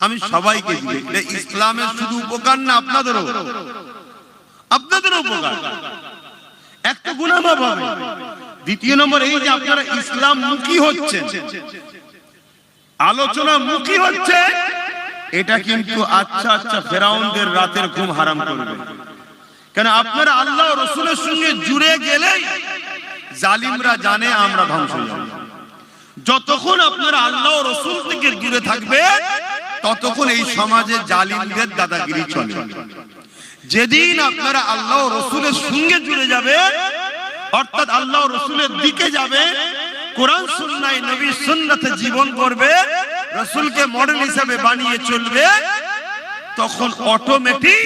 আমি সবাইকে দিই, এটা ইসলামের শুধু উপকার না, আপনাদেরও উপকার। এক তো গুনাহ মাফ হবে, দ্বিতীয় নম্বর এই যে আপনারা ইসলাম মুখী হচ্ছেন, আলোচনা মুখী হচ্ছে, এটা কিন্তু আচ্ছা আচ্ছা ফেরাউনদের রাতের ঘুম হারাম করবে। কেন আপনারা আল্লাহ রাসূলের সঙ্গে জুড়ে গেলেই জালিমরা জানে আমরা ধ্বংস হয়ে যাব। যতক্ষণ আপনারা আল্লাহ রাসূল থেকে দূরে থাকবে ততক্ষণ এই সমাজে জালিমদের দাদাগিরি চলে। যেদিন আপনারা আল্লাহ রাসূলের সঙ্গে জুড়ে যাবে, অর্থাৎ আল্লাহ রাসূলের দিকে যাবে, কোরআন সুন্নাহ নবীর সুন্নাতে জীবন করবে, রাসূলকে মডেল হিসেবে বানিয়ে চলবে, তখন অটোমেটিক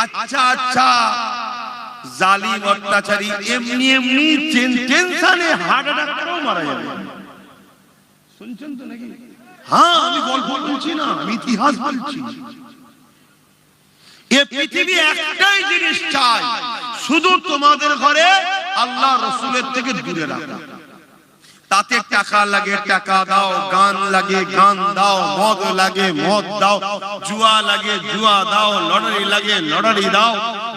আচ্ছা আচ্ছা জালিম অত্যাচারী এমনি এমনি টেনশনে হার্ট অ্যাটাক করেও মারা যাবে। শুনছেন তো নাকি? হ্যাঁ, আমি গল্প বলছি না, আমি ইতিহাস বলছি। এই পৃথিবী একটাই জিনিস চাই, শুধু তোমাদের ঘরে আল্লাহ রাসূলের থেকে দূরে রাখো। তাতে টাকা লাগে টাকা দাও, গান লাগে গান দাও, মদ লাগে মদ দাও, জুয়া লাগে জুয়া দাও, লটারি লাগে লটারি দাও,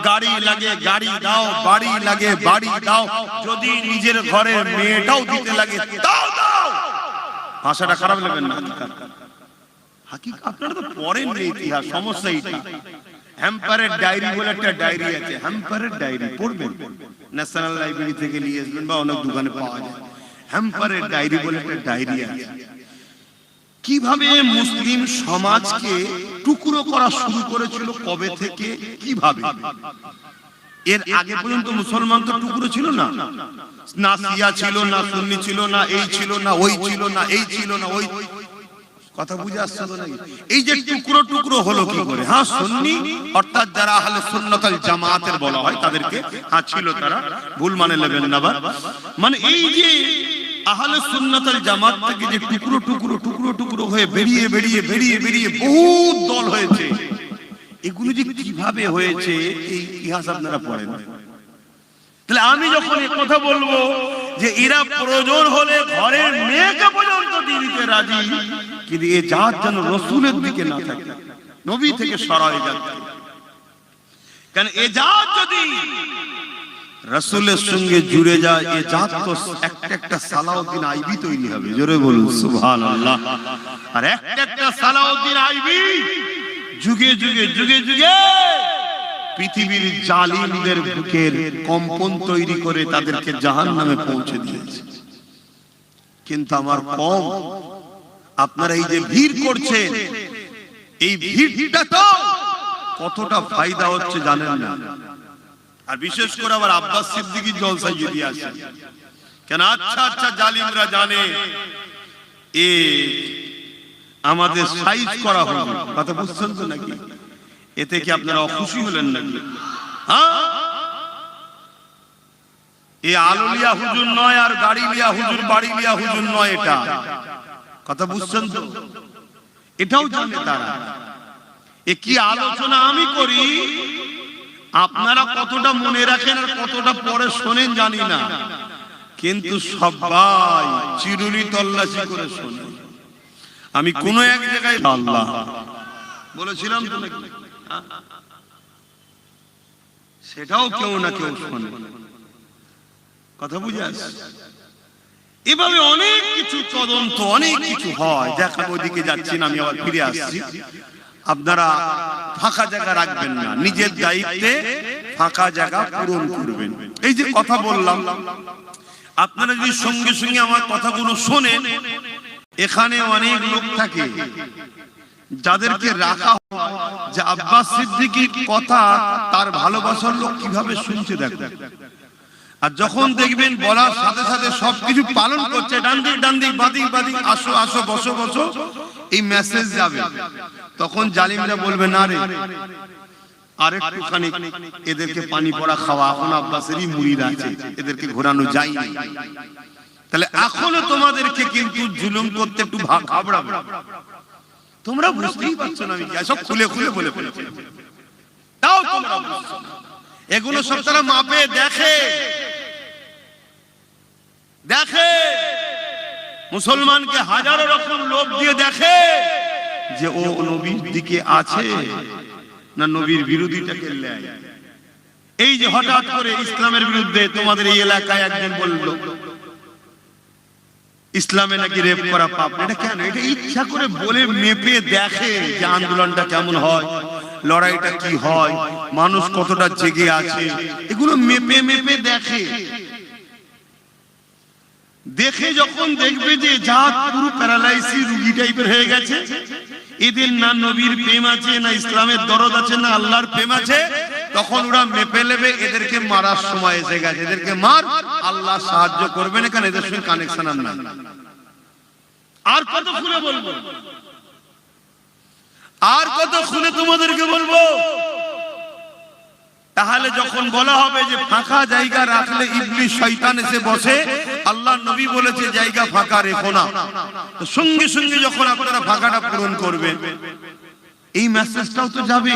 গাড়ি লাগে গাড়ি দাও, বাড়ি লাগে বাড়ি দাও, যদি নিজের ঘরের মেয়েটাও দিতে লাগে দাও দাও। ভাষাটা খারাপ লাগবে না, হাকিকত আপনারা তো পড়েন না ইতিহাস, সমস্যা এইটা। হ্যাম্পারের ডায়েরি বলে একটা ডায়েরি আছে, হ্যাম্পারের ডায়েরি পড়বেন, ন্যাশনাল লাইব্রেরি থেকে নিয়ে আসবেন বা অনেক দোকানে পাওয়া যায়। হ্যাম্পারের ডায়েরি বলে একটা ডায়েরি আছে, কিভাবে মুসলিম সমাজকে টুকরো করা শুরু করেছিল, কবে থেকে, কিভাবে। এর আগে পর্যন্ত মুসলমান তো টুকরো ছিল না, না শিয়া ছিল না, সুন্নি ছিল না, এই ছিল না ওই ছিল না, এই ছিল না ওই। কথা বুঝে আসছে তো নাকি? এই যে টুকরো টুকরো হলো কি করে? হ্যাঁ, সুন্নি অর্থাৎ যারা আহলে সুন্নাত ওয়াল জামাতের বলা হয় তাদেরকে, হ্যাঁ ছিল তারা, ভুল মানে নেবেন না। মানে এই যে আহলে সুন্নাত ওয়াল জামাত থেকে যে টুকরো টুকরো টুকরো টুকরো হয়ে বেরিয়ে বেরিয়ে বেরিয়ে বেরিয়ে বহুত দল হয়েছে, এগুলো যে কিভাবে হয়েছে এই ইতিহাস আপনারা পড়েন। তাহলে আমি যখন এই কথা বলবো যে এরা প্রয়োজন হলে ঘরের মেয়েকে পর্যন্ত দিয়ে দিতে রাজি, কিন্তু এ জাত যেন রাসূলের দিকে না থাকে, নবী থেকে সরা হয়ে যাচ্ছে। কারণ এ জাত যদি রাসূলের সঙ্গে জুড়ে যায়, এ জাত তো একটা একটা সালাউদ্দিন আইবি তৈরি হবে। জোরে বলুন সুবহানাল্লাহ। আর একটা একটা সালাউদ্দিন আইবি যুগে যুগে যুগে যুগে পৃথিবীর জালিমদের বুকের কম্পন তৈরি করে তাদেরকে জাহান্নামে পৌঁছে দিয়েছে। কিন্তু আমার কম, আপনারা এই যে ভিড় করছেন, এই ভিড়টা তো কতটা ফায়দা হচ্ছে জানেন না। আর বিশেষ করে আবার আব্বাস সিদ্দিকী জলসায় যদি আসে, কেন আচ্ছা আচ্ছা জালিমরা জানে এ আমাদের সাইজ করা হবে। কথা বুঝছেন তো নাকি? এতে কি আপনারা অখুশি হলেন নাকি? হ্যাঁ, এ আলুলিয়া হুজুর নয় আর গাড়ি লিয়া হুজুর, বাড়ি লিয়া হুজুর নয়, এটা কথা বুঝছেন তো? এটাও জানে তারা। এ কি আলোচনা আমি করি, আপনারা কতটা মনে রাখেন আর কতটা পরে শোনেন জানি না, কিন্তু সবাই চিরুনি তল্লাশি করে শোনে। আমি কোন এক জায়গায় আল্লাহ বলেছিলাম তো নাকি, সেটাও কেউ না কেউ শোনে। কথা বুঝে আসছে? এভাবে অনেক কিছু তদন্ত, অনেক কিছু হয়। দেখার ওইদিকে যাচ্ছি না, আমি আবার ফিরে আসছি। আপনারা ফাঁকা জায়গা রাখবেন না, নিজের দায়িত্বে ফাঁকা জায়গা পূরণ করবেন। এই যে কথা বললাম, আপনারা যদি সঙ্গে সঙ্গে আমার কথাগুলো শোনেন, এখানে অনেক লোক থাকে যাদেরকে রাখা হয় যে আব্বাস সিদ্দিকীর কথা তার ভালোবাসার লোক কিভাবে শুনছে দেখো। আর যখন দেখবেন বলার সাথে সাথে সবকিছু পালন করছে, ডান দিক ডান দিক, বাদিক বাদিক, আসো আসো, বসো বসো, এই মেসেজ যাবে, তখন জালিমরা বলবে না রে আরেকটুখানি এদেরকে পানি পড়া খাওয়া, এখন আব্বাসেরই মুরিদ আছে, এদেরকে ঘোরানো যায় না। তাহলে এখনো তোমাদেরকে কিন্তু জুলুম করতে একটু ঘাবড়াবে। তোমরা বুঝতেই পারছো না আমি কি সব খুলে খুলে বলে ফেলেছি, তাও তোমরা বুঝছো না। এগুলো সব তারা মাপে দেখে দেখে, মুসলমানকে হাজারো রকম লোভ দিয়ে দেখে, যে ও নবীর দিকে আছে না নবীর বিরোধিতাকে নেয়। এই যে হঠাৎ করে ইসলামের বিরুদ্ধে তোমাদের এই এলাকায় একজন বলল ইসলামে নাকি রেপ করা পাপ, এটা কেন? এটা ইচ্ছা করে বলে মেপে দেখে যে আন্দোলনটা কেমন হয়, লড়াইটা কি হয়, মানুষ কতটা জেগে আছে, এগুলো মেপে মেপে দেখে। দেখে যখন দেখবে যে জাত পুরো প্যারালাইসিস রোগী টাইপের হয়ে গেছে, এদের না নবীর প্রেম আছে, না ইসলামের দরদ আছে, না আল্লাহর প্রেম আছে, তখন ওরা মেপে নেবে এদেরকে মারার সময় এসে গেছে, এদেরকে মার, আল্লাহ সাহায্য করবে না, কারণ এদের সঙ্গে কানেকশন আর নাই। আর কত খুলে বলবো, আর কত খুলে তোমাদেরকে বলবো? তাহলে যখন বলা হবে যে ফাঁকা জায়গা রাখলে ইবলিস শয়তান এসে বসে, আল্লাহ নবী বলেছে জায়গা ফাঁকা রেখো না, তো সঙ্গে সঙ্গে যখন আপনারা ফাঁকাটা পূরণ করবেন, এই মেসেজটাও তো যাবে।